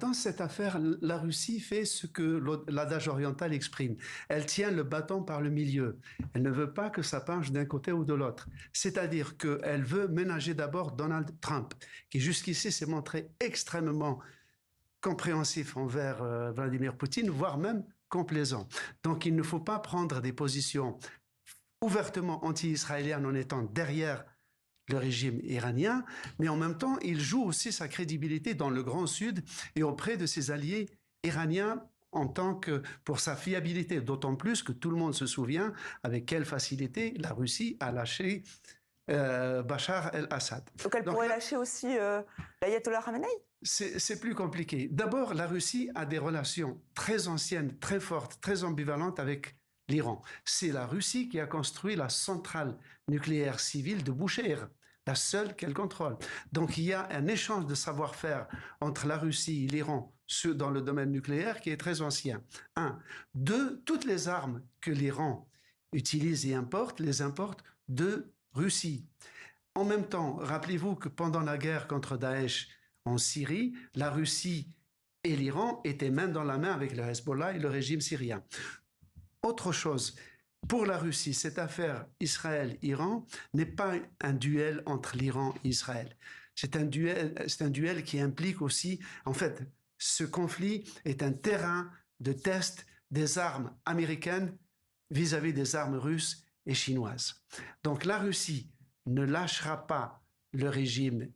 Dans cette affaire, la Russie fait ce que l'adage oriental exprime. Elle tient le bâton par le milieu. Elle ne veut pas que ça penche d'un côté ou de l'autre. C'est-à-dire qu'elle veut ménager d'abord Donald Trump, qui jusqu'ici s'est montré extrêmement compréhensif envers Vladimir Poutine, voire même complaisant. Donc il ne faut pas prendre des positions ouvertement anti-israéliennes en étant derrière le régime iranien, mais en même temps, il joue aussi sa crédibilité dans le Grand Sud et auprès de ses alliés iraniens en tant que pour sa fiabilité, d'autant plus que tout le monde se souvient avec quelle facilité la Russie a lâché Bachar el-Assad. Donc elle pourrait lâcher aussi l'ayatollah Khamenei? C'est plus compliqué. D'abord, la Russie a des relations très anciennes, très fortes, très ambivalentes avec l'Iran. C'est la Russie qui a construit la centrale nucléaire civile de Bouchehr, la seule qu'elle contrôle. Donc il y a un échange de savoir-faire entre la Russie et l'Iran dans le domaine nucléaire qui est très ancien. Un. Deux, toutes les armes que l'Iran utilise et importe, les importe de Russie. En même temps, rappelez-vous que pendant la guerre contre Daesh en Syrie, la Russie et l'Iran étaient main dans la main avec le Hezbollah et le régime syrien. Autre chose, pour la Russie, cette affaire Israël-Iran n'est pas un duel entre l'Iran et Israël. C'est un duel qui implique aussi, en fait, ce conflit est un terrain de test des armes américaines vis-à-vis des armes russes et chinoises. Donc la Russie ne lâchera pas le régime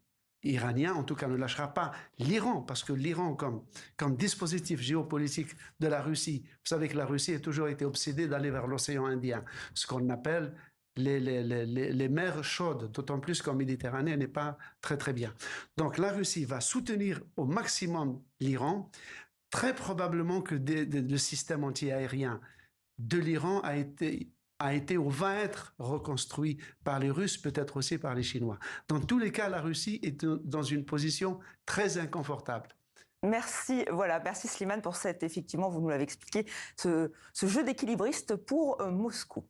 iranien, en tout cas ne lâchera pas l'Iran, parce que l'Iran, comme dispositif géopolitique de la Russie, vous savez que la Russie a toujours été obsédée d'aller vers l'océan Indien, ce qu'on appelle les mers chaudes, d'autant plus qu'en Méditerranée, elle n'est pas très très bien. Donc la Russie va soutenir au maximum l'Iran, très probablement que le système anti-aérien de l'Iran a été ou va être reconstruit par les Russes, peut-être aussi par les Chinois. Dans tous les cas, la Russie est dans une position très inconfortable. Merci, voilà, merci Slimane pour cette, effectivement, vous nous l'avez expliqué, ce jeu d'équilibriste pour Moscou.